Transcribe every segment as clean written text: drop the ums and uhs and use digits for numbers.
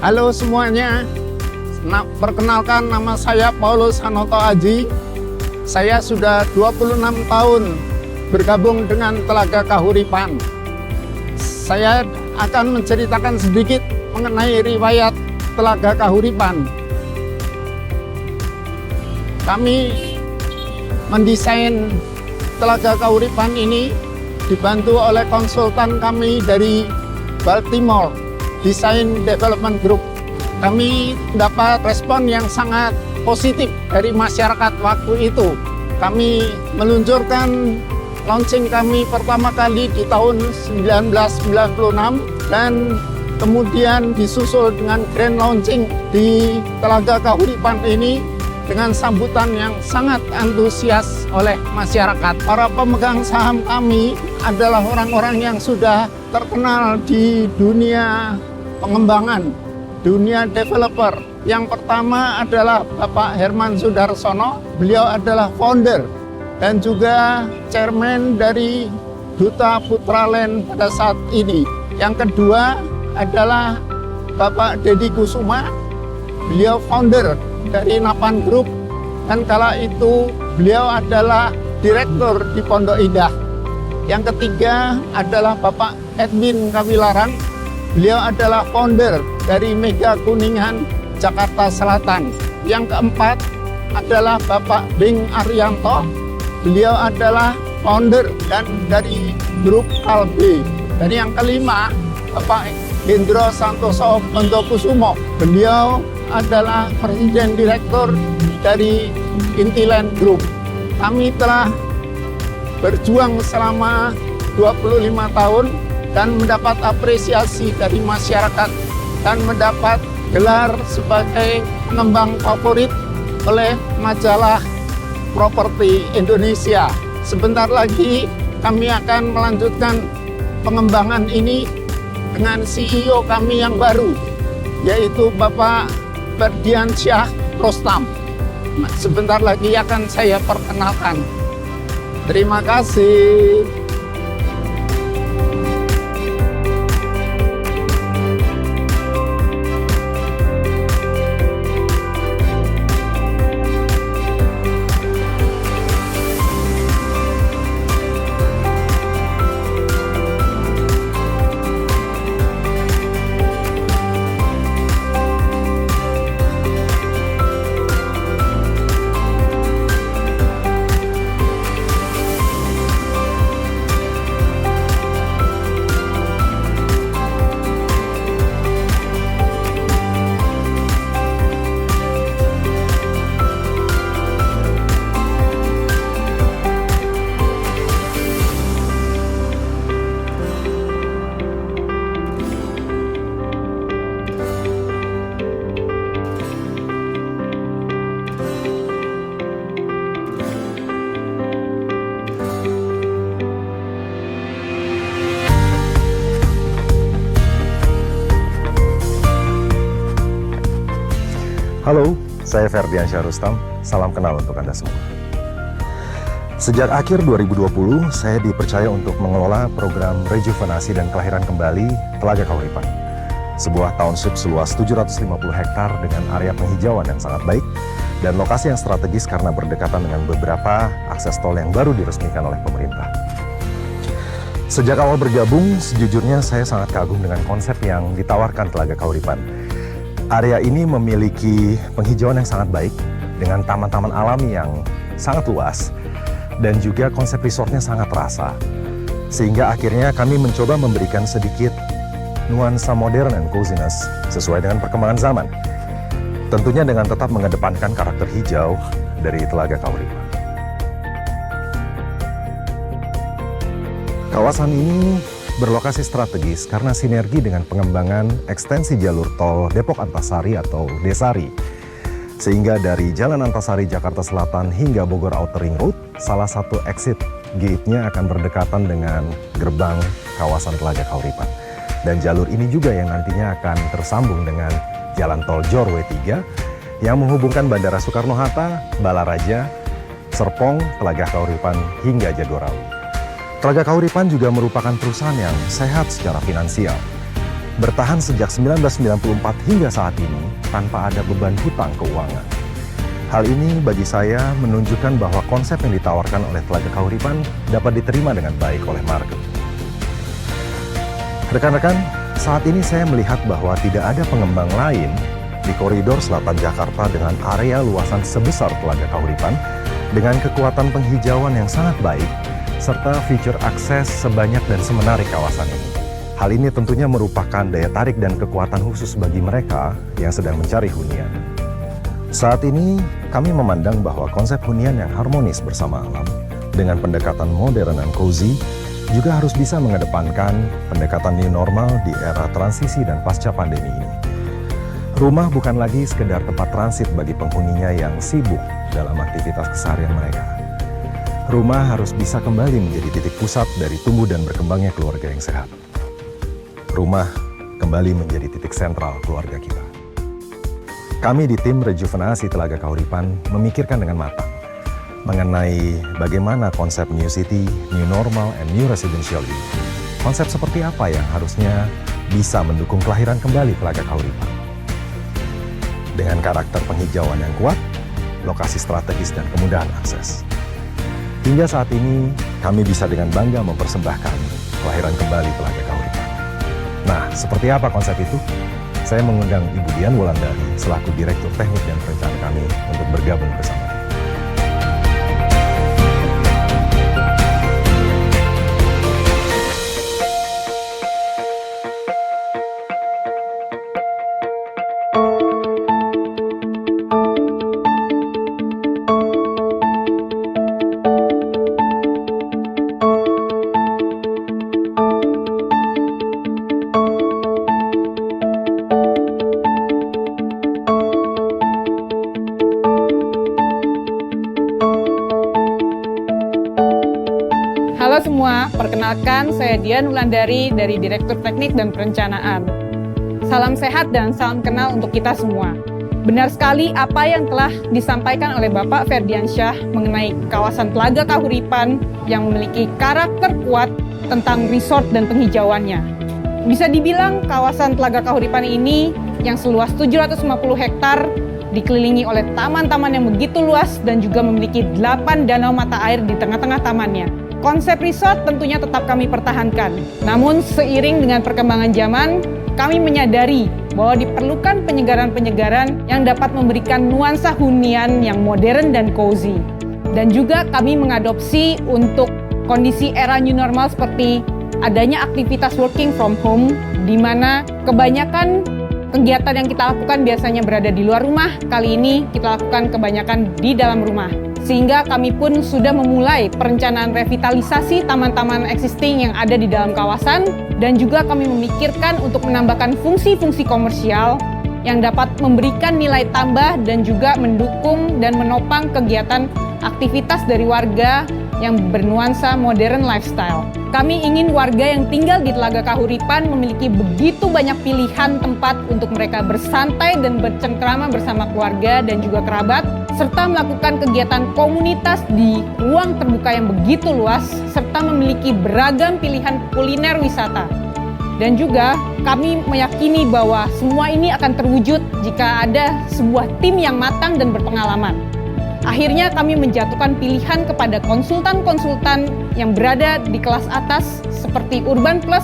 Halo semuanya, perkenalkan nama saya Paulus Hanoto Aji. Saya sudah 26 tahun bergabung dengan Telaga Kahuripan. Saya akan menceritakan sedikit mengenai riwayat Telaga Kahuripan. Kami mendesain Telaga Kahuripan ini dibantu oleh konsultan kami dari Baltimore Design Development Group. Kami dapat respon yang sangat positif dari masyarakat waktu itu. Kami meluncurkan launching kami pertama kali di tahun 1996 dan kemudian disusul dengan grand launching di Telaga Kahuripan ini dengan sambutan yang sangat antusias oleh masyarakat. Para pemegang saham kami adalah orang-orang yang sudah terkenal di dunia pengembangan, dunia developer. Yang pertama adalah Bapak Herman Sudarsono, beliau adalah founder dan juga chairman dari Duta Putraland pada saat ini. Yang kedua adalah Bapak Deddy Kusuma, beliau founder dari Napan Group dan kala itu beliau adalah direktur di Pondok Indah. Yang ketiga adalah Bapak Edwin Kawilaran, beliau adalah founder dari Mega Kuningan, Jakarta Selatan. Yang keempat adalah Bapak Bing Arianto, beliau adalah founder dan dari grup Kalbe. Dan yang kelima Bapak Hendro Santoso Pondokusumo, beliau adalah Presiden Direktur dari Intiland Group. Kami telah berjuang selama 25 tahun dan mendapat apresiasi dari masyarakat dan mendapat gelar sebagai pengembang favorit oleh majalah Properti Indonesia. Sebentar lagi kami akan melanjutkan pengembangan ini dengan CEO kami yang baru, yaitu Bapak Ferdiansyah Rostam. Sebentar lagi akan saya perkenalkan. Terima kasih. Halo, saya Ferdiansyah Rostam. Salam kenal untuk Anda semua. Sejak akhir 2020, saya dipercaya untuk mengelola program rejuvenasi dan kelahiran kembali Telaga Kahuripan. Sebuah township seluas 750 hektar dengan area penghijauan yang sangat baik dan lokasi yang strategis karena berdekatan dengan beberapa akses tol yang baru diresmikan oleh pemerintah. Sejak awal bergabung, sejujurnya saya sangat kagum dengan konsep yang ditawarkan Telaga Kahuripan. Area ini memiliki penghijauan yang sangat baik dengan taman-taman alami yang sangat luas dan juga konsep resortnya sangat terasa. Sehingga akhirnya kami mencoba memberikan sedikit nuansa modern and coziness sesuai dengan perkembangan zaman. Tentunya dengan tetap mengedepankan karakter hijau dari Telaga Kahuripan. Kawasan ini berlokasi strategis karena sinergi dengan pengembangan ekstensi jalur tol Depok Antasari atau Desari. Sehingga dari Jalan Antasari Jakarta Selatan hingga Bogor Outer Ring Road, salah satu exit gate-nya akan berdekatan dengan gerbang kawasan Telaga Kahuripan. Dan jalur ini juga yang nantinya akan tersambung dengan Jalan Tol Jorwe 3 yang menghubungkan Bandara Soekarno-Hatta, Balaraja, Serpong, Telaga Kahuripan hingga Jagorawi. Telaga Kahuripan juga merupakan perusahaan yang sehat secara finansial. bertahan sejak 1994 hingga saat ini tanpa ada beban hutang keuangan. Hal ini bagi saya menunjukkan bahwa konsep yang ditawarkan oleh Telaga Kahuripan dapat diterima dengan baik oleh market. Rekan-rekan, saat ini saya melihat bahwa tidak ada pengembang lain di koridor selatan Jakarta dengan area luasan sebesar Telaga Kahuripan, dengan kekuatan penghijauan yang sangat baik, serta fitur akses sebanyak dan semenarik kawasan ini. Hal ini tentunya merupakan daya tarik dan kekuatan khusus bagi mereka yang sedang mencari hunian. Saat ini, kami memandang bahwa konsep hunian yang harmonis bersama alam, dengan pendekatan modern dan cozy, juga harus bisa mengedepankan pendekatan new normal di era transisi dan pasca pandemi ini. Rumah bukan lagi sekedar tempat transit bagi penghuninya yang sibuk dalam aktivitas keseharian mereka. Rumah harus bisa kembali menjadi titik pusat dari tumbuh dan berkembangnya keluarga yang sehat. Rumah kembali menjadi titik sentral keluarga kita. Kami di tim Rejuvenasi Telaga Kahuripan memikirkan dengan matang mengenai bagaimana konsep New City, New Normal, and New Residential ini. Konsep seperti apa yang harusnya bisa mendukung kelahiran kembali Telaga Kahuripan. Dengan karakter penghijauan yang kuat, lokasi strategis dan kemudahan akses. Hingga saat ini, kami bisa dengan bangga mempersembahkan kelahiran kembali Telaga Kahuripan. Nah, seperti apa konsep itu? Saya mengundang Ibu Dian Wulandari selaku Direktur Teknik dan Perencanaan kami untuk bergabung bersama. Halo semua, perkenalkan saya Dian Wulandari dari Direktur Teknik dan Perencanaan. Salam sehat dan salam kenal untuk kita semua. Benar sekali apa yang telah disampaikan oleh Bapak Ferdiansyah mengenai kawasan Telaga Kahuripan yang memiliki karakter kuat tentang resort dan penghijauannya. Bisa dibilang kawasan Telaga Kahuripan ini yang seluas 750 hektar dikelilingi oleh taman-taman yang begitu luas dan juga memiliki 8 danau mata air di tengah-tengah tamannya. Konsep resort tentunya tetap kami pertahankan. Namun seiring dengan perkembangan zaman, kami menyadari bahwa diperlukan penyegaran-penyegaran yang dapat memberikan nuansa hunian yang modern dan cozy. Dan juga kami mengadopsi untuk kondisi era new normal seperti adanya aktivitas working from home, di mana kebanyakan kegiatan yang kita lakukan biasanya berada di luar rumah, kali ini kita lakukan kebanyakan di dalam rumah. Sehingga kami pun sudah memulai perencanaan revitalisasi taman-taman existing yang ada di dalam kawasan, dan juga kami memikirkan untuk menambahkan fungsi-fungsi komersial yang dapat memberikan nilai tambah dan juga mendukung dan menopang kegiatan aktivitas dari warga yang bernuansa modern lifestyle. Kami ingin warga yang tinggal di Telaga Kahuripan memiliki begitu banyak pilihan tempat untuk mereka bersantai dan bercengkrama bersama keluarga dan juga kerabat, serta melakukan kegiatan komunitas di ruang terbuka yang begitu luas, serta memiliki beragam pilihan kuliner wisata. Dan juga kami meyakini bahwa semua ini akan terwujud jika ada sebuah tim yang matang dan berpengalaman. Akhirnya kami menjatuhkan pilihan kepada konsultan-konsultan yang berada di kelas atas seperti Urban Plus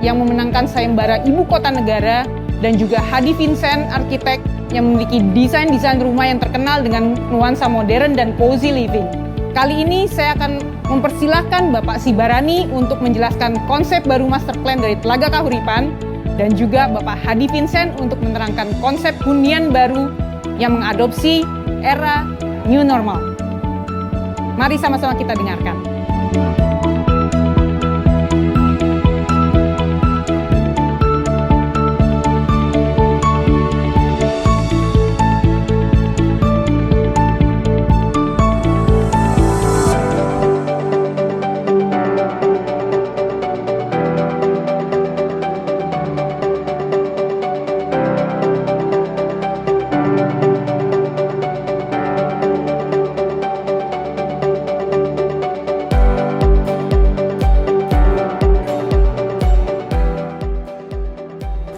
yang memenangkan sayembara Ibu Kota Negara, dan juga Hadi Vincent Arsitek yang memiliki desain-desain rumah yang terkenal dengan nuansa modern dan cozy living. Kali ini saya akan mempersilahkan Bapak Sibarani untuk menjelaskan konsep baru master plan dari Telaga Kahuripan, dan juga Bapak Hadi Vincent untuk menerangkan konsep hunian baru yang mengadopsi era new normal. Mari sama-sama kita dengarkan.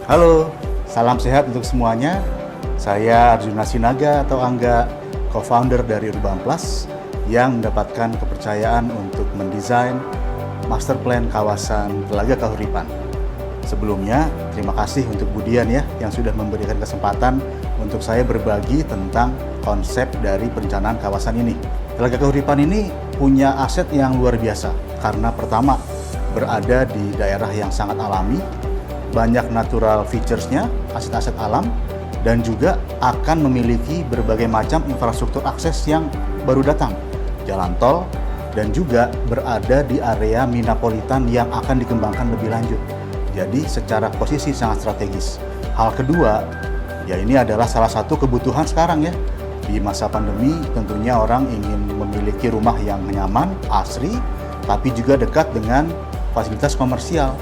Halo, salam sehat untuk semuanya. Saya Arjuna Sinaga atau Angga, co-founder dari Urban Plus yang mendapatkan kepercayaan untuk mendesain master plan kawasan Telaga Kahuripan. Sebelumnya, terima kasih untuk Budian ya yang sudah memberikan kesempatan untuk saya berbagi tentang konsep dari perencanaan kawasan ini. Telaga Kahuripan ini punya aset yang luar biasa karena pertama, berada di daerah yang sangat alami, banyak natural features-nya, aset-aset alam, dan juga akan memiliki berbagai macam infrastruktur akses yang baru datang, jalan tol, dan juga berada di area Minapolitan yang akan dikembangkan lebih lanjut. Jadi secara posisi sangat strategis. Hal kedua, ya ini adalah salah satu kebutuhan sekarang ya. Di masa pandemi tentunya orang ingin memiliki rumah yang nyaman, asri, tapi juga dekat dengan fasilitas komersial.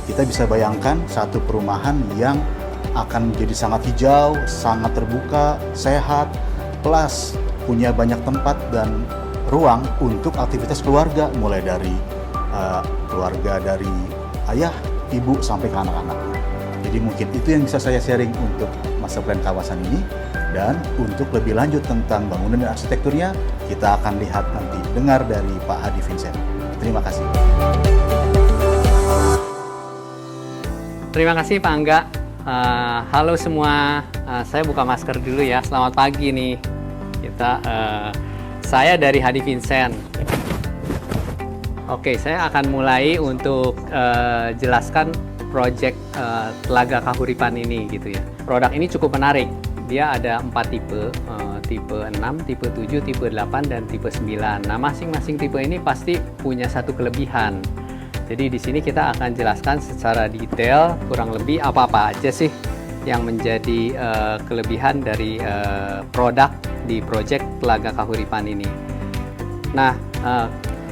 Kita bisa bayangkan satu perumahan yang akan menjadi sangat hijau, sangat terbuka, sehat, plus punya banyak tempat dan ruang untuk aktivitas keluarga, mulai dari keluarga dari ayah, ibu, sampai ke anak-anak. Jadi mungkin itu yang bisa saya sharing untuk master plan kawasan ini. Dan untuk lebih lanjut tentang bangunan dan arsitekturnya, kita akan lihat nanti, dengar dari Pak Hadi Vincent. Terima kasih. Terima kasih Pak Angga. Halo semua, saya buka masker dulu ya. Selamat pagi nih. Saya dari Hadi Vincent. Oke, saya akan mulai untuk jelaskan proyek Telaga Kahuripan ini gitu ya. Produk ini cukup menarik. Dia ada 4 tipe, tipe 6, tipe 7, tipe 8, dan tipe 9. Nah, masing-masing tipe ini pasti punya satu kelebihan. Jadi di sini kita akan jelaskan secara detail kurang lebih apa-apa aja sih yang menjadi kelebihan dari produk di proyek Telaga Kahuripan ini. Nah,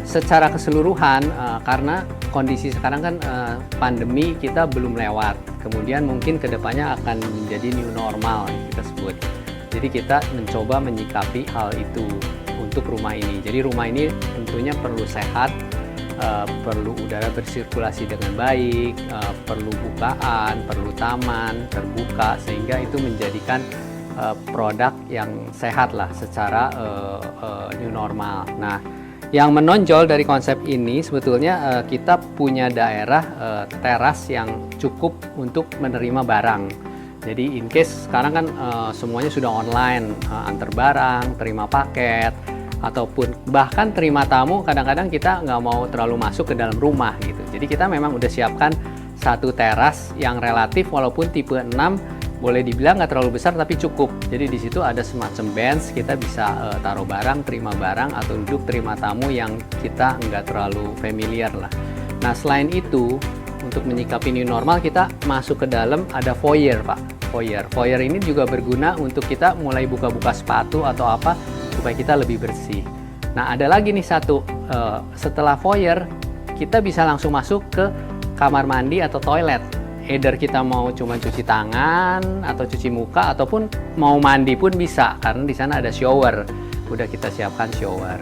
secara keseluruhan karena kondisi sekarang kan pandemi kita belum lewat, kemudian mungkin kedepannya akan menjadi new normal kita sebut. Jadi kita mencoba menyikapi hal itu untuk rumah ini. Jadi rumah ini tentunya perlu sehat, perlu udara bersirkulasi dengan baik, perlu bukaan, perlu taman terbuka, sehingga itu menjadikan produk yang sehat lah secara new normal. Nah, yang menonjol dari konsep ini sebetulnya kita punya daerah teras yang cukup untuk menerima barang. Jadi in case sekarang kan semuanya sudah online, antar barang, terima paket, ataupun bahkan terima tamu, kadang-kadang kita nggak mau terlalu masuk ke dalam rumah gitu. Jadi kita memang udah siapkan satu teras yang relatif walaupun tipe 6 boleh dibilang nggak terlalu besar tapi cukup. Jadi di situ ada semacam bench, kita bisa taruh barang, terima barang, atau duduk terima tamu yang kita nggak terlalu familiar lah. Nah, selain itu untuk menyikapi new normal kita masuk ke dalam ada foyer Pak. Foyer ini juga berguna untuk kita mulai buka-buka sepatu atau apa supaya kita lebih bersih. Nah, ada lagi nih satu, setelah foyer kita bisa langsung masuk ke kamar mandi atau toilet. Either kita mau cuma cuci tangan atau cuci muka ataupun mau mandi pun bisa karena di sana ada shower. Udah kita siapkan shower.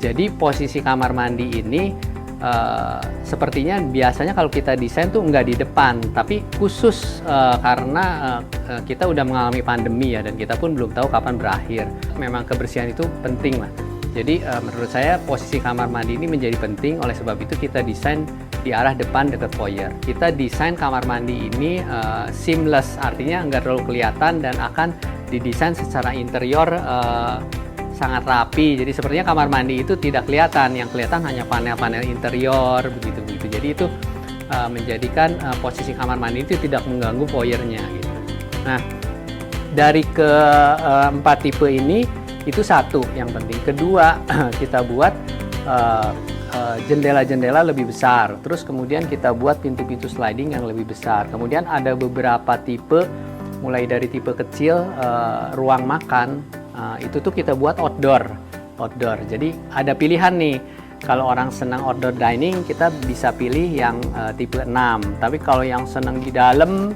Jadi posisi kamar mandi ini sepertinya biasanya kalau kita desain tuh nggak di depan, tapi khusus karena kita udah mengalami pandemi ya, dan kita pun belum tahu kapan berakhir. Memang kebersihan itu penting lah. Jadi menurut saya posisi kamar mandi ini menjadi penting, oleh sebab itu kita desain di arah depan dekat foyer. Kita desain kamar mandi ini seamless, artinya nggak terlalu kelihatan dan akan didesain secara interior sangat rapi. Jadi sepertinya kamar mandi itu tidak kelihatan, yang kelihatan hanya panel-panel interior begitu-begitu. Jadi itu menjadikan posisi kamar mandi itu tidak mengganggu foyernya gitu. Nah, dari keempat tipe ini itu satu yang penting. Kedua, kita buat jendela-jendela lebih besar. Terus kemudian kita buat pintu-pintu sliding yang lebih besar. Kemudian ada beberapa tipe, mulai dari tipe kecil ruang makan. Itu tuh kita buat outdoor. Jadi ada pilihan nih. Kalau orang senang outdoor dining, kita bisa pilih yang tipe 6. Tapi kalau yang senang di dalam,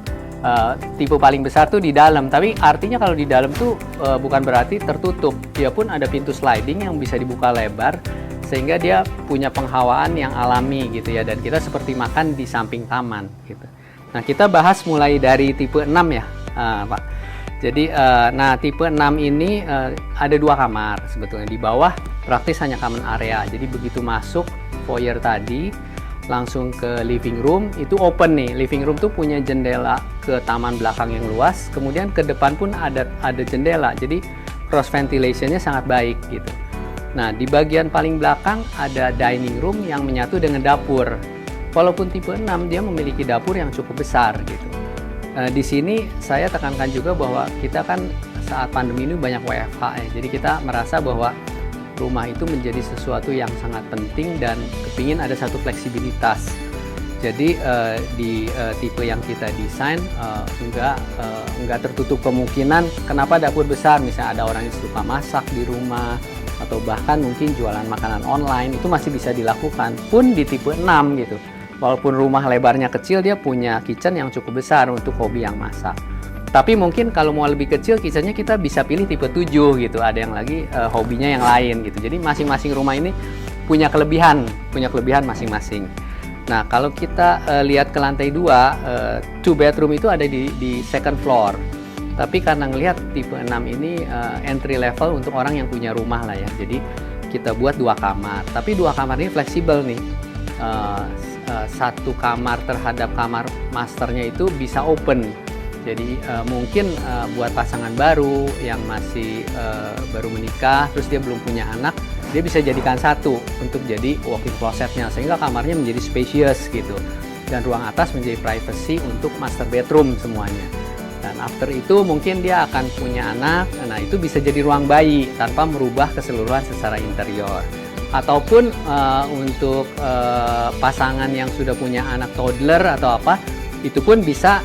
tipe paling besar tuh di dalam. Tapi artinya kalau di dalam tuh bukan berarti tertutup. Dia pun ada pintu sliding yang bisa dibuka lebar, sehingga dia punya penghawaan yang alami gitu ya. Dan kita seperti makan di samping taman gitu. Nah, kita bahas mulai dari tipe 6 ya, Pak. Jadi, nah tipe 6 ini ada 2 kamar sebetulnya. Di bawah praktis hanya common area. Jadi begitu masuk foyer tadi, langsung ke living room, itu open nih. Living room tuh punya jendela ke taman belakang yang luas, kemudian ke depan pun ada jendela. Jadi cross ventilationnya sangat baik gitu. Nah, di bagian paling belakang ada dining room yang menyatu dengan dapur. Walaupun tipe 6 dia memiliki dapur yang cukup besar gitu. Di sini saya tekankan juga bahwa kita kan saat pandemi ini banyak WFH ya. Jadi kita merasa bahwa rumah itu menjadi sesuatu yang sangat penting dan kepingin ada satu fleksibilitas. Jadi di tipe yang kita desain enggak tertutup kemungkinan kenapa dapur besar, misalnya ada orang yang suka masak di rumah atau bahkan mungkin jualan makanan online, itu masih bisa dilakukan pun di tipe 6 gitu. Walaupun rumah lebarnya kecil, dia punya kitchen yang cukup besar untuk hobi yang masak. Tapi mungkin kalau mau lebih kecil, kitchennya kita bisa pilih tipe 7 gitu. Ada yang lagi hobinya yang lain gitu. Jadi masing-masing rumah ini punya kelebihan masing-masing. Nah, kalau kita lihat ke lantai 2, 2 bedroom itu ada di second floor. Tapi karena ngelihat tipe 6 ini entry level untuk orang yang punya rumah lah ya. Jadi kita buat 2 kamar. Tapi 2 kamar ini fleksibel nih. 1 kamar terhadap kamar masternya itu bisa open. Jadi mungkin buat pasangan baru yang masih baru menikah, terus dia belum punya anak, dia bisa jadikan 1 untuk jadi walk-in closetnya, sehingga kamarnya menjadi spacious gitu. Dan ruang atas menjadi privacy untuk master bedroom semuanya. Dan after itu mungkin dia akan punya anak, nah itu bisa jadi ruang bayi tanpa merubah keseluruhan secara interior. Ataupun untuk pasangan yang sudah punya anak toddler atau apa, itu pun bisa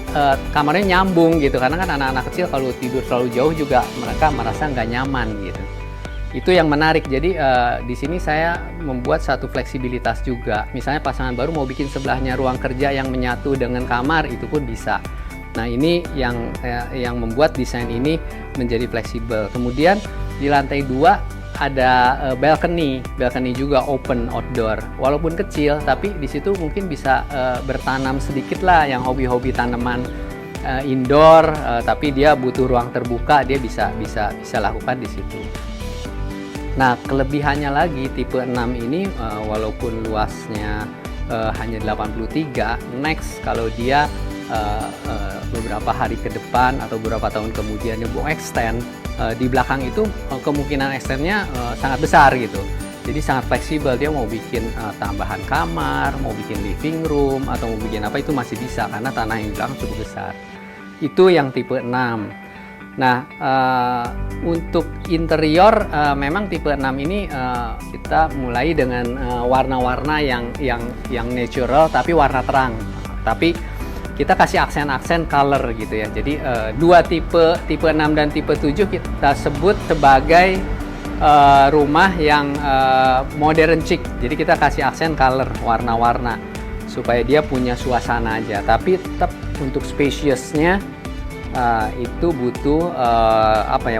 kamarnya nyambung gitu, karena kan anak-anak kecil kalau tidur terlalu jauh juga mereka merasa nggak nyaman gitu. Itu yang menarik. Jadi di sini saya membuat satu fleksibilitas juga. Misalnya pasangan baru mau bikin sebelahnya ruang kerja yang menyatu dengan kamar, itu pun bisa. Nah, ini yang membuat desain ini menjadi fleksibel. Kemudian di lantai 2 ada balcony juga open outdoor. Walaupun kecil, tapi di situ mungkin bisa bertanam sedikit lah yang hobi-hobi tanaman indoor, tapi dia butuh ruang terbuka, dia bisa lakukan di situ. Nah, kelebihannya lagi tipe 6 ini walaupun luasnya hanya 83, next kalau dia beberapa hari ke depan atau beberapa tahun kemudian dia mau extend, di belakang itu kemungkinan extendnya sangat besar gitu. Jadi sangat fleksibel, dia mau bikin tambahan kamar, mau bikin living room, atau mau bikin apa itu masih bisa karena tanah yang di belakang cukup besar. Itu yang tipe 6. Nah, untuk interior memang tipe 6 ini kita mulai dengan warna-warna yang natural tapi warna terang. Tapi kita kasih aksen-aksen color gitu ya. Jadi 2 tipe 6 dan tipe 7 kita sebut sebagai rumah yang modern chic. Jadi kita kasih aksen color, warna-warna supaya dia punya suasana aja. Tapi tetap untuk spaciousnya itu butuh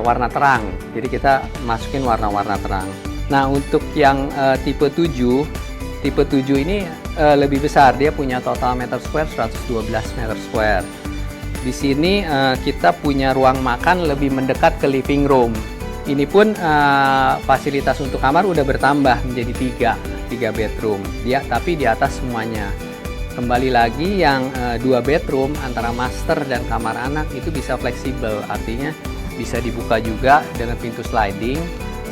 warna terang. Jadi kita masukin warna-warna terang. Nah, untuk yang tipe 7 ini lebih besar, dia punya total meter square 112 meter square. Di sini kita punya ruang makan lebih mendekat ke living room. Ini pun fasilitas untuk kamar udah bertambah menjadi 3 bedroom. Tapi di atas semuanya. Kembali lagi yang 2 bedroom antara master dan kamar anak itu bisa fleksibel, artinya bisa dibuka juga dengan pintu sliding,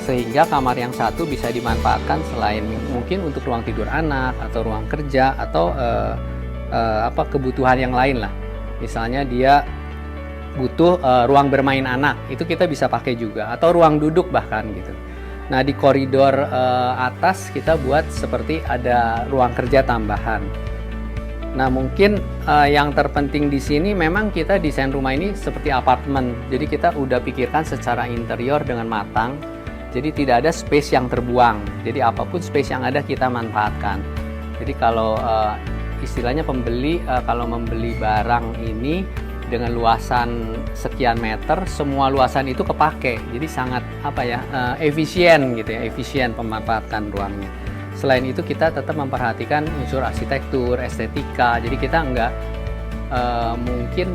sehingga kamar yang satu bisa dimanfaatkan selain mungkin untuk ruang tidur anak atau ruang kerja atau kebutuhan yang lain lah. Misalnya dia butuh ruang bermain anak, itu kita bisa pakai juga, atau ruang duduk bahkan gitu. Nah, di koridor atas kita buat seperti ada ruang kerja tambahan. Nah, mungkin yang terpenting di sini memang kita desain rumah ini seperti apartemen. Jadi kita udah pikirkan secara interior dengan matang. Jadi tidak ada space yang terbuang. Jadi apapun space yang ada kita manfaatkan. Jadi kalau istilahnya pembeli kalau membeli barang ini dengan luasan sekian meter, semua luasan itu kepake. Jadi sangat efisien gitu ya, efisien pemanfaatan ruangnya. Selain itu kita tetap memperhatikan unsur arsitektur, estetika. Jadi kita mungkin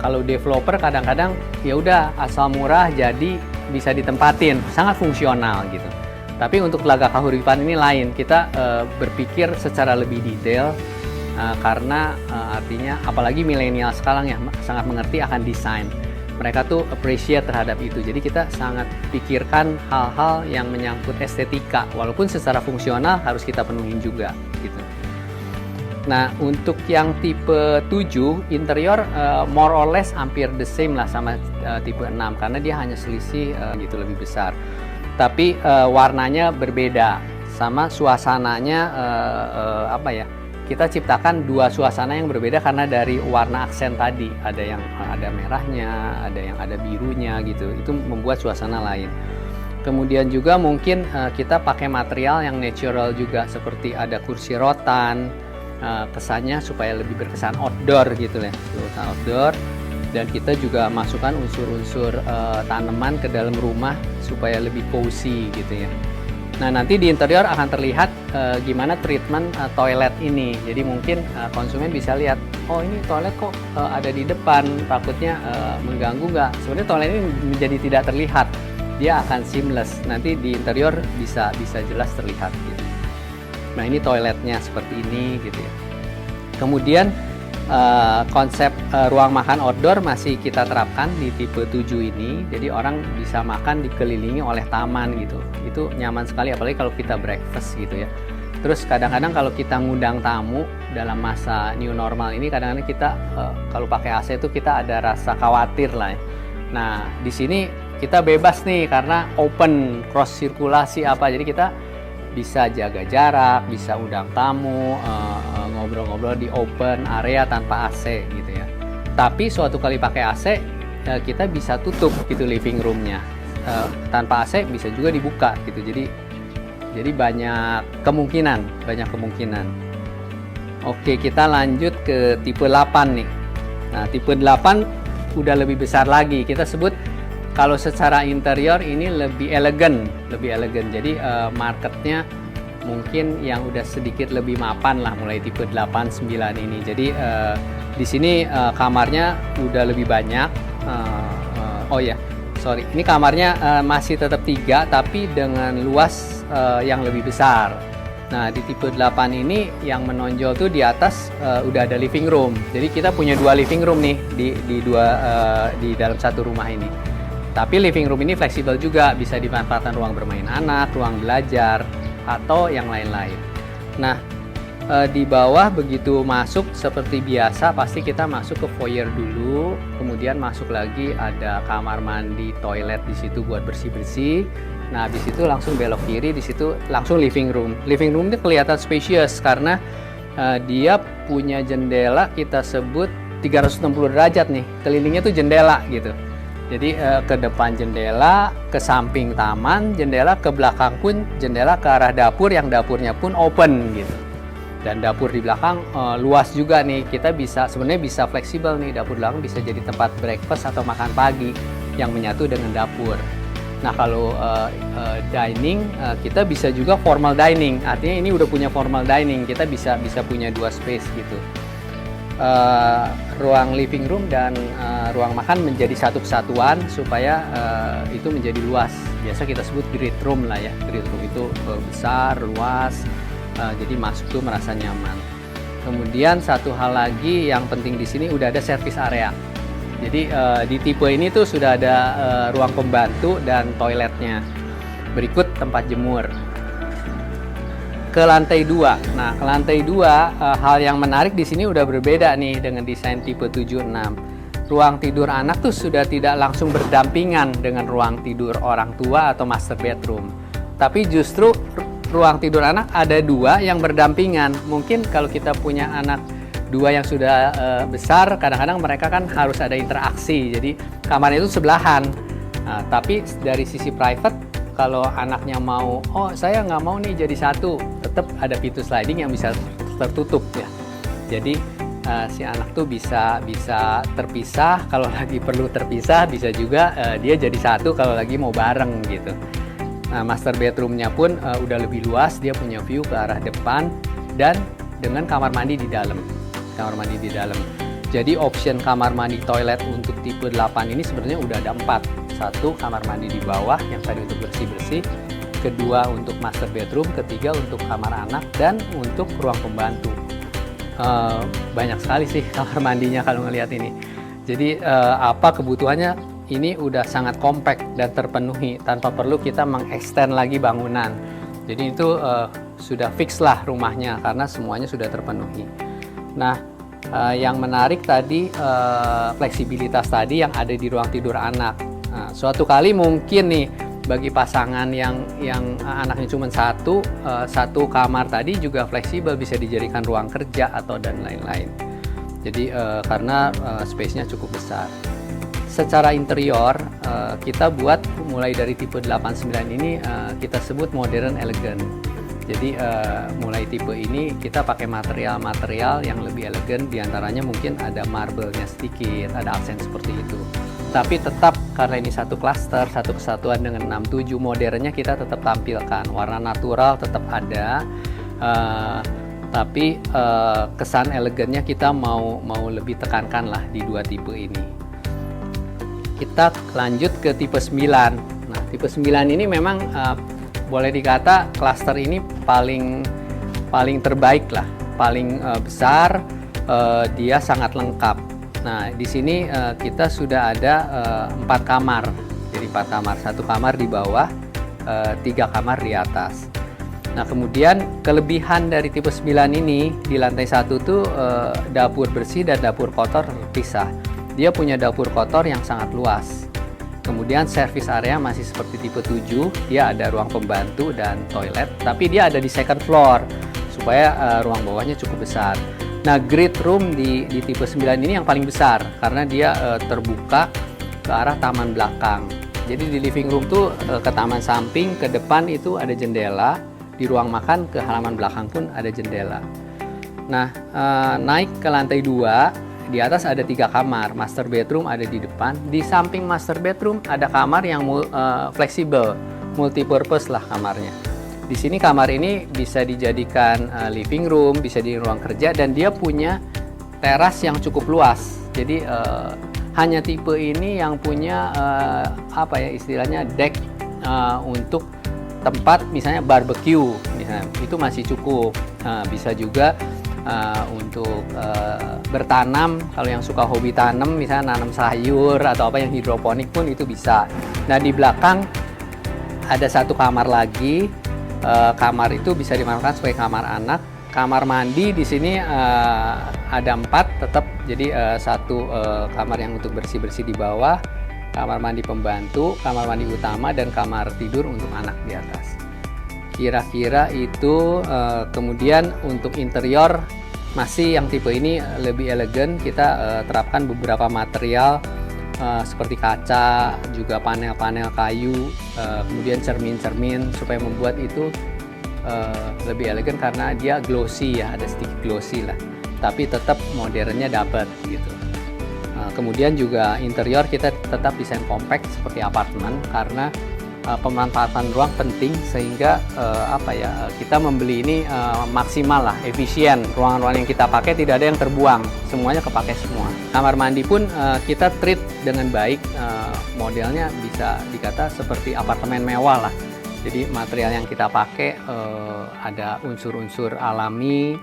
kalau developer kadang-kadang ya udah asal murah jadi bisa ditempatin, sangat fungsional gitu. Tapi untuk Telaga Kahuripan ini lain, kita berpikir secara lebih detail karena artinya apalagi milenial sekarang ya sangat mengerti akan desain. Mereka tuh appreciate terhadap itu. Jadi kita sangat pikirkan hal-hal yang menyangkut estetika, walaupun secara fungsional harus kita penuhin juga gitu. Nah, untuk yang tipe 7 interior more or less hampir the same lah sama tipe 6 karena dia hanya selisih gitu lebih besar. Tapi warnanya berbeda sama suasananya apa ya? Kita ciptakan dua suasana yang berbeda karena dari warna aksen tadi. Ada yang ada merahnya, ada yang ada birunya gitu. Itu membuat suasana lain. Kemudian juga mungkin kita pakai material yang natural juga seperti ada kursi rotan. Kesannya supaya lebih berkesan outdoor gitu ya, outdoor. Dan kita juga masukkan unsur-unsur tanaman ke dalam rumah supaya lebih cozy gitu ya. Nah, nanti di interior akan terlihat gimana treatment toilet ini. Jadi mungkin konsumen bisa lihat, oh ini toilet kok ada di depan, takutnya mengganggu nggak? Sebenarnya toilet ini menjadi tidak terlihat, dia akan seamless. Nanti di interior bisa jelas terlihat gitu. Nah, ini toiletnya seperti ini gitu ya. Kemudian konsep ruang makan outdoor masih kita terapkan di tipe 7 ini. Jadi orang bisa makan dikelilingi oleh taman gitu. Itu nyaman sekali apalagi kalau kita breakfast gitu ya. Terus kadang-kadang kalau kita ngundang tamu dalam masa new normal ini kadang-kadang kita kalau pakai AC itu kita ada rasa khawatir lah ya. Nah, di sini kita bebas nih karena open cross sirkulasi apa. Jadi kita bisa jaga jarak, bisa undang tamu, ngobrol-ngobrol di open area tanpa AC gitu ya. Tapi suatu kali pakai AC, kita bisa tutup gitu living roomnya. Tanpa AC bisa juga dibuka gitu. Jadi banyak kemungkinan. Oke, kita lanjut ke tipe 8 nih. Nah, tipe 8 udah lebih besar lagi. Kita sebut kalau secara interior ini lebih elegan. Jadi marketnya mungkin yang udah sedikit lebih mapan lah mulai tipe 8, 9 ini. Jadi di sini kamarnya udah lebih banyak. Ini kamarnya masih tetap 3 tapi dengan luas yang lebih besar. Nah, di tipe 8 ini yang menonjol tuh di atas udah ada living room. Jadi kita punya 2 living room nih di dalam satu rumah ini. Tapi living room ini fleksibel juga, bisa dimanfaatkan ruang bermain anak, ruang belajar, atau yang lain-lain. Nah, di bawah begitu masuk seperti biasa, pasti kita masuk ke foyer dulu, kemudian masuk lagi ada kamar mandi, toilet di situ buat bersih-bersih. Nah, habis itu langsung belok kiri, di situ langsung living room. Living room ini kelihatan spacious karena dia punya jendela kita sebut 360 derajat nih, kelilingnya tuh jendela gitu. Jadi ke depan jendela, ke samping taman, jendela ke belakang pun jendela ke arah dapur yang dapurnya pun open gitu. Dan dapur di belakang luas juga nih. Kita sebenarnya bisa fleksibel nih, dapur belakang bisa jadi tempat breakfast atau makan pagi yang menyatu dengan dapur. Nah, kalau dining kita bisa juga formal dining. Artinya ini udah punya formal dining, kita bisa punya 2 space gitu. Ruang living room dan ruang makan menjadi satu kesatuan supaya itu menjadi luas. Biasa kita sebut great room lah ya. Great room itu besar, luas, jadi masuk tuh merasa nyaman. Kemudian satu hal lagi yang penting di sini udah ada service area. Jadi di tipe ini tuh sudah ada ruang pembantu dan toiletnya. Berikut tempat jemur. Ke lantai 2. Nah, ke lantai 2 hal yang menarik di sini udah berbeda nih dengan desain tipe 76. Ruang tidur anak tuh sudah tidak langsung berdampingan dengan ruang tidur orang tua atau master bedroom. Tapi justru ruang tidur anak ada 2 yang berdampingan. Mungkin kalau kita punya anak 2 yang sudah besar, kadang-kadang mereka kan harus ada interaksi. Jadi kamarnya itu sebelahan. Nah, tapi dari sisi private, kalau anaknya mau, oh saya nggak mau nih jadi satu, tetap ada pintu sliding yang bisa tertutup ya. Jadi si anak tuh bisa terpisah, kalau lagi perlu terpisah, bisa juga dia jadi satu kalau lagi mau bareng gitu. Nah, master bedroomnya pun udah lebih luas, dia punya view ke arah depan dan dengan kamar mandi di dalam. Jadi option kamar mandi toilet untuk tipe 8 ini sebenarnya udah ada 4. Satu, kamar mandi di bawah yang tadi untuk bersih-bersih. Kedua, untuk master bedroom. Ketiga, untuk kamar anak. Dan untuk ruang pembantu. Banyak sekali sih kamar mandinya kalau ngelihat ini. Jadi apa kebutuhannya ini udah sangat compact dan terpenuhi tanpa perlu kita mengextend lagi bangunan. Jadi itu sudah fix lah rumahnya karena semuanya sudah terpenuhi. Nah, yang menarik tadi fleksibilitas tadi yang ada di ruang tidur anak. Nah, suatu kali mungkin nih bagi pasangan yang anaknya cuma satu kamar tadi juga fleksibel, bisa dijadikan ruang kerja atau dan lain-lain. Jadi karena space-nya cukup besar. Secara interior kita buat mulai dari tipe 89 ini kita sebut modern elegant. Jadi mulai tipe ini kita pakai material-material yang lebih elegan, diantaranya mungkin ada marble-nya sedikit, ada aksen seperti itu. Tapi tetap karena ini satu klaster, satu kesatuan dengan 67, modernnya kita tetap tampilkan. Warna natural tetap ada, tapi kesan elegannya kita mau lebih tekankan lah di dua tipe ini. Kita lanjut ke tipe 9. Nah, tipe 9 ini memang boleh dikata klaster ini paling terbaik lah, paling besar, dia sangat lengkap. Nah, di sini kita sudah ada 4 kamar, jadi 4 kamar, 1 kamar di bawah, 3 kamar di atas. Nah, kemudian kelebihan dari tipe 9 ini di lantai 1 tuh dapur bersih dan dapur kotor terpisah. Dia punya dapur kotor yang sangat luas. Kemudian service area masih seperti tipe 7, dia ada ruang pembantu dan toilet, tapi dia ada di second floor supaya ruang bawahnya cukup besar. Nah, great room di tipe 9 ini yang paling besar karena dia terbuka ke arah taman belakang. Jadi di living room tuh ke taman samping, ke depan itu ada jendela, di ruang makan ke halaman belakang pun ada jendela. Nah, naik ke lantai 2, di atas ada 3 kamar, master bedroom ada di depan. Di samping master bedroom ada kamar yang fleksibel, multipurpose lah kamarnya. Di sini kamar ini bisa dijadikan living room, bisa di ruang kerja, dan dia punya teras yang cukup luas. Jadi hanya tipe ini yang punya apa ya istilahnya deck untuk tempat misalnya barbecue, misalnya itu masih cukup. Bisa juga untuk bertanam, kalau yang suka hobi tanam misalnya nanam sayur atau apa yang hidroponik pun itu bisa. Nah, di belakang ada 1 kamar lagi. Kamar itu bisa dimanfaatkan sebagai kamar anak. Kamar mandi di sini ada 4 tetap, jadi 1 kamar yang untuk bersih-bersih di bawah, kamar mandi pembantu, kamar mandi utama, dan kamar tidur untuk anak di atas. Kira-kira itu. Kemudian untuk interior masih yang tipe ini lebih elegan, kita terapkan beberapa material seperti kaca, juga panel-panel kayu, kemudian cermin-cermin supaya membuat itu lebih elegan karena dia glossy ya, ada sedikit glossy lah, tapi tetap modernnya dapat gitu. Kemudian juga interior kita tetap desain compact seperti apartemen karena pemanfaatan ruang penting, sehingga kita membeli ini maksimal lah, efisien. Ruangan-ruangan yang kita pakai tidak ada yang terbuang, semuanya kepakai semua. Kamar mandi pun kita treat dengan baik, modelnya bisa dikata seperti apartemen mewah lah. Jadi material yang kita pakai ada unsur-unsur alami,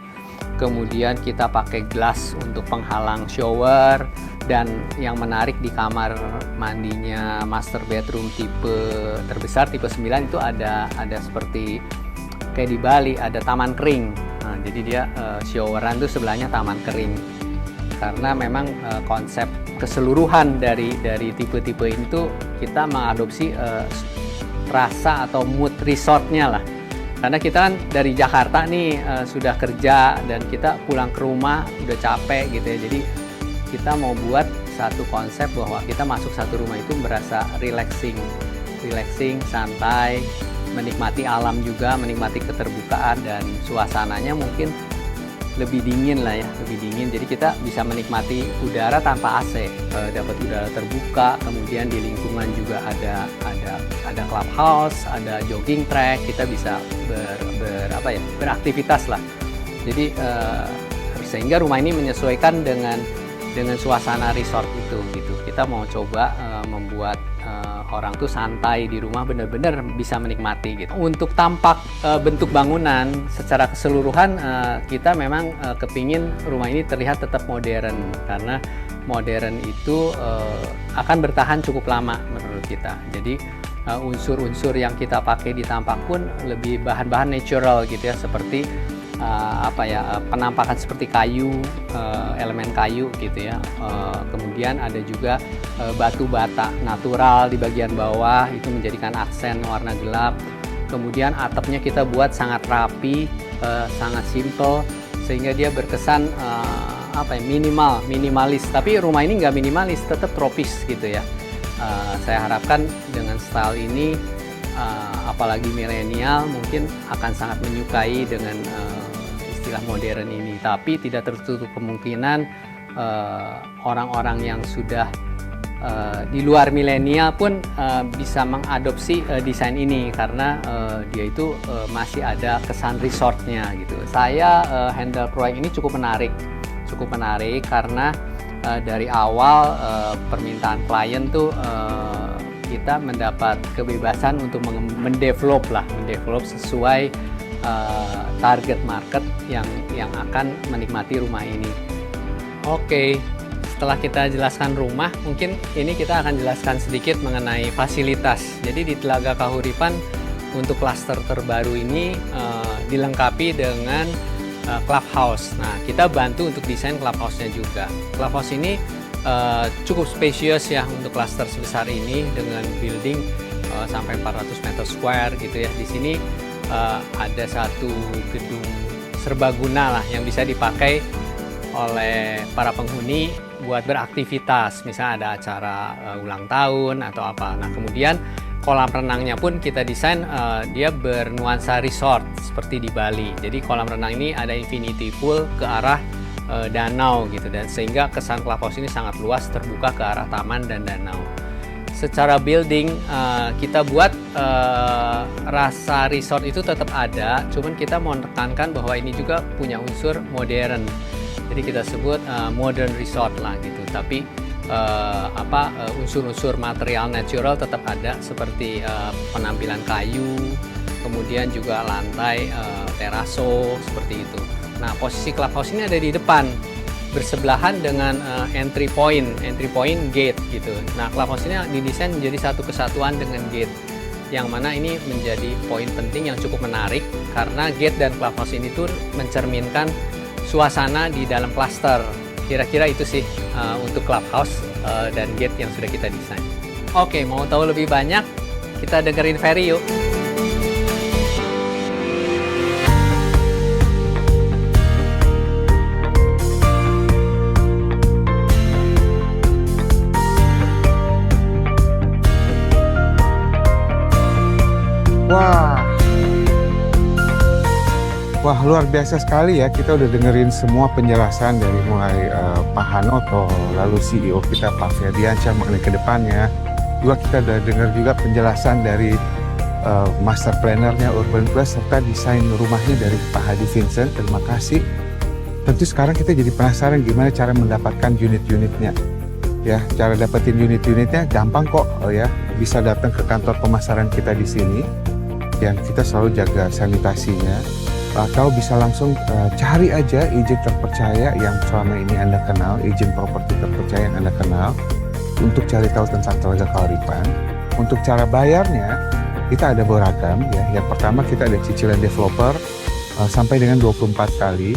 kemudian kita pakai gelas untuk penghalang shower. Dan yang menarik di kamar mandinya master bedroom tipe terbesar, tipe 9 itu ada seperti kayak di Bali, ada taman kering. Nah, jadi dia showeran tuh sebelahnya taman kering. Karena memang konsep keseluruhan dari tipe-tipe ini tuh kita mengadopsi rasa atau mood resortnya lah. Karena kita kan dari Jakarta nih sudah kerja dan kita pulang ke rumah udah capek gitu ya. Jadi kita mau buat satu konsep bahwa kita masuk satu rumah itu berasa relaxing, santai, menikmati alam juga, menikmati keterbukaan, dan suasananya mungkin lebih dingin lah ya, lebih dingin. Jadi kita bisa menikmati udara tanpa AC, dapat udara terbuka. Kemudian di lingkungan juga ada clubhouse, ada jogging track, kita bisa beraktivitas lah. Jadi sehingga rumah ini menyesuaikan dengan dengan suasana resort itu gitu. Kita mau coba membuat orang tuh santai di rumah, benar-benar bisa menikmati gitu. Untuk tampak bentuk bangunan secara keseluruhan, kita memang kepingin rumah ini terlihat tetap modern, karena modern itu akan bertahan cukup lama menurut kita. Jadi unsur-unsur yang kita pakai di tampak pun lebih bahan-bahan natural gitu ya, seperti penampakan seperti kayu, elemen kayu gitu ya. Kemudian ada juga batu bata natural di bagian bawah, itu menjadikan aksen warna gelap. Kemudian atapnya kita buat sangat rapi, sangat simple, sehingga dia berkesan minimalis. Tapi rumah ini nggak minimalis, tetap tropis gitu ya. Saya harapkan dengan style ini, apalagi milenial mungkin akan sangat menyukai dengan istilah modern ini. Tapi tidak tertutup kemungkinan orang-orang yang sudah di luar milenial pun bisa mengadopsi desain ini, karena dia itu masih ada kesan resortnya gitu. Saya handle proyek ini cukup menarik karena dari awal permintaan klien tuh kita mendapat kebebasan untuk mendevelop sesuai target market yang akan menikmati rumah ini. Oke, setelah kita jelaskan rumah, mungkin ini kita akan jelaskan sedikit mengenai fasilitas. Jadi di Telaga Kahuripan untuk klaster terbaru ini dilengkapi dengan clubhouse. Nah, kita bantu untuk desain clubhouse-nya juga. Clubhouse ini cukup spacious ya untuk klaster sebesar ini, dengan building sampai 400 meter square gitu ya. Di sini ada satu gedung serbaguna lah yang bisa dipakai oleh para penghuni buat beraktivitas. Misalnya ada acara ulang tahun atau apa. Nah, kemudian kolam renangnya pun kita desain dia bernuansa resort seperti di Bali. Jadi kolam renang ini ada infinity pool ke arah danau gitu, dan sehingga kesan clubhouse ini sangat luas, terbuka ke arah taman dan danau. Secara building kita buat rasa resort itu tetap ada, cuman kita mau menekankan bahwa ini juga punya unsur modern. Jadi kita sebut modern resort lah gitu. Tapi unsur-unsur material natural tetap ada, seperti penampilan kayu, kemudian juga lantai teraso seperti itu. Nah, posisi clubhouse ini ada di depan, bersebelahan dengan entry point gate gitu. Nah, clubhouse ini didesain menjadi satu kesatuan dengan gate, yang mana ini menjadi poin penting yang cukup menarik, karena gate dan clubhouse ini tuh mencerminkan suasana di dalam klaster. Kira-kira itu sih untuk clubhouse dan gate yang sudah kita desain. Oke, mau tahu lebih banyak? Kita dengerin Ferry yuk. Wah, luar biasa sekali ya. Kita udah dengerin semua penjelasan dari mulai Pak Hanoto, lalu CEO kita Pak Ferdiansyah mengenai ke depannya. Juga kita udah dengar juga penjelasan dari master planner-nya Urban Plus, serta desain rumahnya dari Pak Hadi Vincent. Terima kasih. Tentu sekarang kita jadi penasaran gimana cara mendapatkan unit-unitnya. Ya, cara dapetin unit-unitnya gampang kok ya. Bisa datang ke kantor pemasaran kita di sini, dan kita selalu jaga sanitasinya. Atau bisa langsung cari aja agent terpercaya yang selama ini Anda kenal, agent properti terpercaya yang Anda kenal, untuk cari tahu tentang Telaga Kahuripan. Untuk cara bayarnya, kita ada beragam ya. Yang pertama, kita ada cicilan developer sampai dengan 24 kali.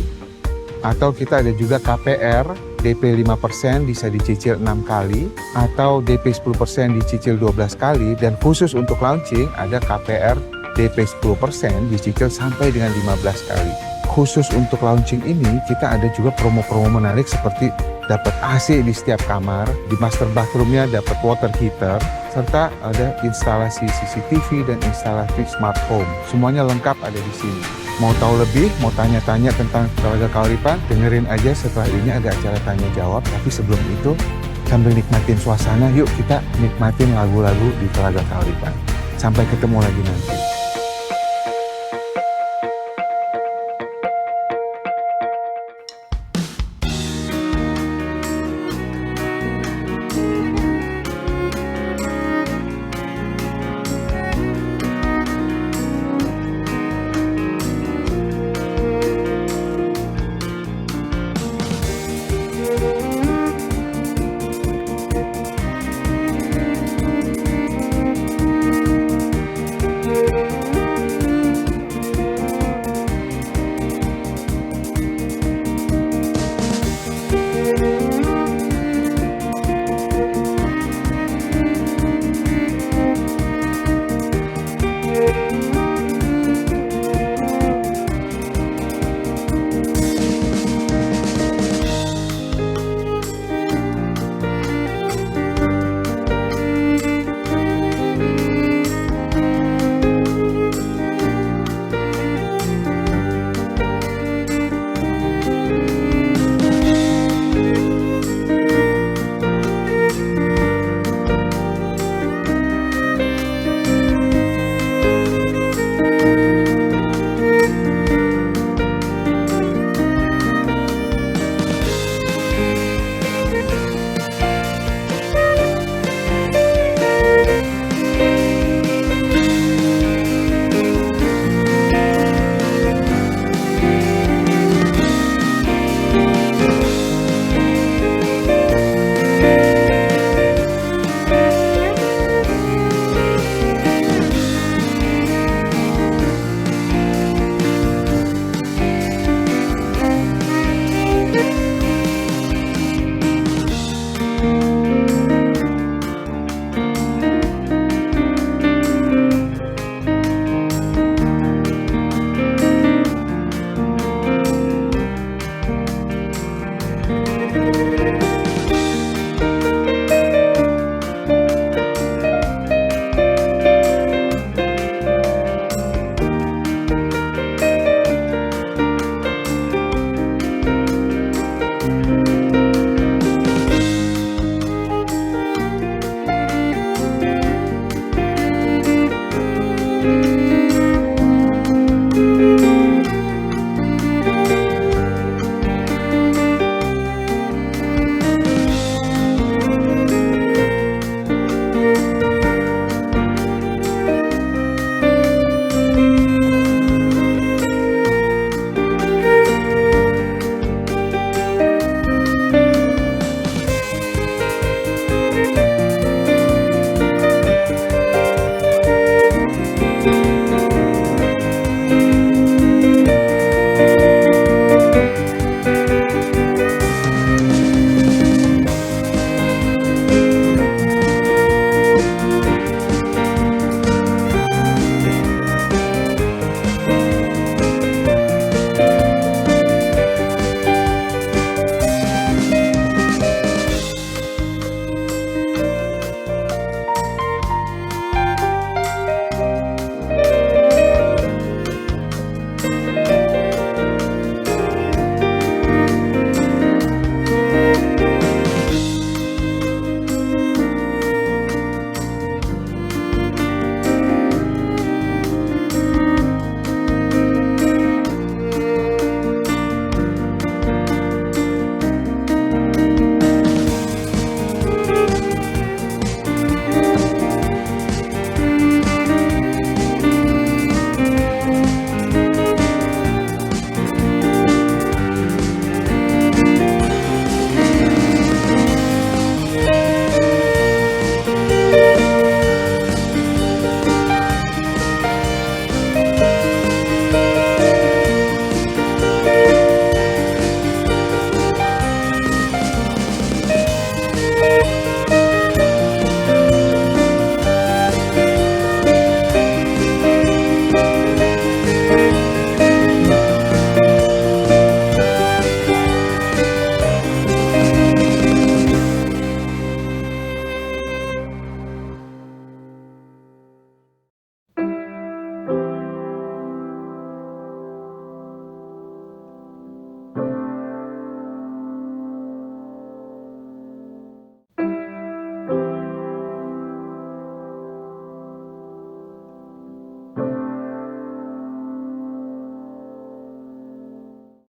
Atau kita ada juga KPR, DP 5% bisa dicicil 6 kali. Atau DP 10% dicicil 12 kali. Dan khusus untuk launching, ada KPR DP 10% dicicil sampai dengan 15 kali. Khusus untuk launching ini, kita ada juga promo-promo menarik seperti dapat AC di setiap kamar, di master bathroomnya dapat water heater, serta ada instalasi CCTV dan instalasi smart home. Semuanya lengkap ada di sini. Mau tahu lebih, mau tanya-tanya tentang Telaga Kahuripan, dengerin aja setelah ini ada acara tanya jawab. Tapi sebelum itu, sambil nikmatin suasana, yuk kita nikmatin lagu-lagu di Telaga Kahuripan. Sampai ketemu lagi nanti.